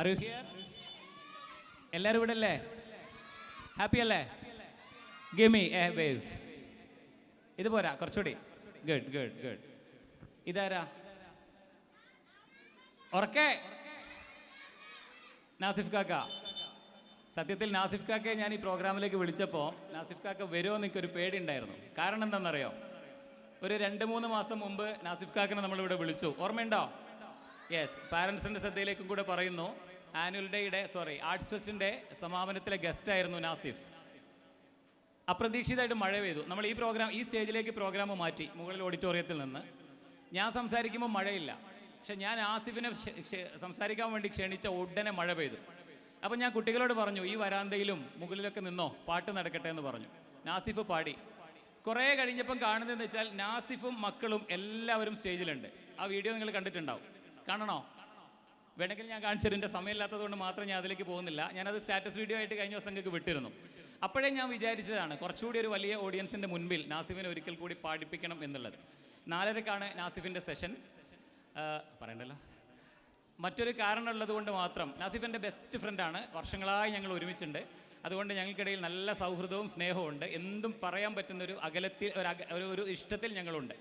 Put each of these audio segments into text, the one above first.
Are you here? എല്ലാവരും ഇവിടെ അല്ലേ? ഹാപ്പി അല്ലേ? Give me A wave. ഇത് പോരാ, കുറച്ചുകൂടി. Good good good. ഇതാരാ? ഉറക്കെ. നാസിഫ് കാക്ക. സത്യത്തിൽ നാസിഫ് കാക്കയെ ഞാൻ ഈ പ്രോഗ്രാമിലേക്ക് വിളിച്ചപ്പോൾ നാസിഫ് കാക്ക വരുമോ എനിക്കൊരു പേടിയുണ്ടായിരുന്നു. കാരണം എന്താണെന്നറിയോ? ഒരു 2-3 മാസം മുമ്പ് നാസിഫ് കാക്കനെ നമ്മളിവിടെ വിളിച്ചു. ഓർമ്മയുണ്ടോ? യെസ്. പാരൻസിൻ്റെ ശ്രദ്ധയിലേക്കും കൂടെ പറയുന്നു, ആനുവൽ ഡേയുടെ ആർട്സ് ഫെസ്റ്റിൻ്റെ സമാപനത്തിലെ ഗസ്റ്റായിരുന്നു നാസിഫ്. അപ്രതീക്ഷിതമായിട്ട് മഴ പെയ്തു. നമ്മൾ ഈ സ്റ്റേജിലേക്ക് പ്രോഗ്രാം മാറ്റി മുകളിൽ ഓഡിറ്റോറിയത്തിൽ നിന്ന്. ഞാൻ സംസാരിക്കുമ്പോൾ മഴയില്ല. പക്ഷെ ഞാൻ ആസിഫിനെ സംസാരിക്കാൻ വേണ്ടി ക്ഷണിച്ച ഉടനെ മഴ പെയ്തു. അപ്പം ഞാൻ കുട്ടികളോട് പറഞ്ഞു, ഈ വരാന്തയിലും മുകളിലൊക്കെ നിന്നോ, പാട്ട് നടക്കട്ടെ എന്ന് പറഞ്ഞു. നാസിഫ് പാടി. കുറേ കഴിഞ്ഞപ്പം കാണുന്നതെന്ന് വെച്ചാൽ നാസിഫും മക്കളും എല്ലാവരും സ്റ്റേജിലുണ്ട്. ആ വീഡിയോ നിങ്ങൾ കണ്ടിട്ടുണ്ടാവും. കാണണോ? വേണമെങ്കിൽ ഞാൻ കാണിച്ചു. എൻ്റെ സമയമില്ലാത്തത് കൊണ്ട് മാത്രം ഞാൻ അതിലേക്ക് പോകുന്നില്ല. ഞാനത് സ്റ്റാറ്റസ് വീഡിയോ ആയിട്ട് കഴിഞ്ഞ ദിവസം നിങ്ങൾക്ക് വിട്ടിരുന്നു. അപ്പോഴേ ഞാൻ വിചാരിച്ചതാണ് കുറച്ചുകൂടി ഒരു വലിയ ഓഡിയൻസിൻ്റെ മുൻപിൽ നാസിഫിനെ ഒരിക്കൽ കൂടി പാടിപ്പിക്കണം എന്നുള്ളത്. 4:30-ക്കാണ് നാസിഫിൻ്റെ സെഷൻ. പറയണ്ടല്ലോ. മറ്റൊരു കാരണമുള്ളത് കൊണ്ട് മാത്രം, നാസിഫ് എൻ്റെ ബെസ്റ്റ് ഫ്രണ്ടാണ്. വർഷങ്ങളായി ഞങ്ങൾ ഒരുമിച്ചുണ്ട്. അതുകൊണ്ട് ഞങ്ങൾക്കിടയിൽ നല്ല സൗഹൃദവും സ്നേഹവും ഉണ്ട്. എന്തും പറയാൻ പറ്റുന്നൊരു അകലത്തിൽ ഒരു ഇഷ്ടത്തിൽ ഞങ്ങളുണ്ട്.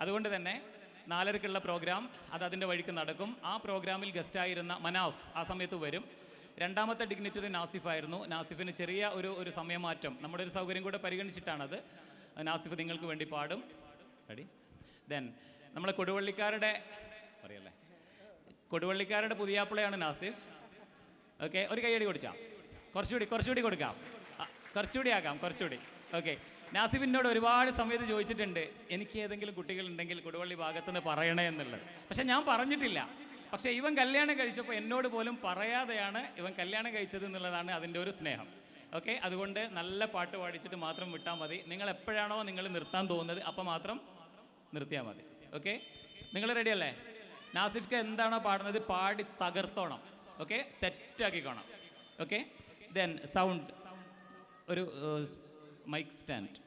അതുകൊണ്ട് തന്നെ 4:30-ക്കുള്ള പ്രോഗ്രാം അതിൻ്റെ വഴിക്ക് നടക്കും. ആ പ്രോഗ്രാമിൽ ഗസ്റ്റായിരുന്ന മനാഫ് ആ സമയത്ത് വരും. രണ്ടാമത്തെ ഡിഗ്നിറ്ററി നാസിഫായിരുന്നു. നാസിഫിന് ചെറിയ ഒരു സമയമാറ്റം, നമ്മുടെ ഒരു സൗകര്യം കൂടെ പരിഗണിച്ചിട്ടാണത്. നാസിഫ് നിങ്ങൾക്ക് വേണ്ടി പാടും. റെഡി? ദെൻ നമ്മളെ കൊടുവള്ളിക്കാരുടെ പുതിയാപ്പിളയാണ് നാസിഫ്. ഓക്കെ, ഒരു കൈയടി കൊടുക്കാം. കുറച്ചുകൂടി കൊടുക്കാം. കുറച്ചുകൂടി ആക്കാം. ഓക്കെ. നാസിഫ് എന്നോട് ഒരുപാട് സമയത്ത് ചോദിച്ചിട്ടുണ്ട്, എനിക്ക് ഏതെങ്കിലും കുട്ടികളുണ്ടെങ്കിൽ കൊടുവള്ളി ഭാഗത്തുനിന്ന് പറയണേ എന്നുള്ളത്. പക്ഷെ ഞാൻ പറഞ്ഞിട്ടില്ല. പക്ഷേ ഇവൻ കല്യാണം കഴിച്ചപ്പോൾ എന്നോട് പോലും പറയാതെയാണ് ഇവൻ കല്യാണം കഴിച്ചത് എന്നുള്ളതാണ് അതിൻ്റെ ഒരു സ്നേഹം. ഓക്കെ, അതുകൊണ്ട് നല്ല പാട്ട് പാടിച്ചിട്ട് മാത്രം വിട്ടാൽ മതി. നിങ്ങൾ എപ്പോഴാണോ നിങ്ങൾ നിർത്താൻ തോന്നുന്നത് അപ്പോൾ മാത്രം നിർത്തിയാൽ മതി. ഓക്കെ, നിങ്ങൾ റെഡി അല്ലേ? നാസിഫ്ക്ക് എന്താണോ പാടുന്നത് പാടി തകർത്തോണം. ഓക്കെ, സെറ്റാക്കിക്കോണം. ഓക്കെ, ദെൻ സൗണ്ട്, ഒരു മൈക്ക് സ്റ്റാൻഡ്.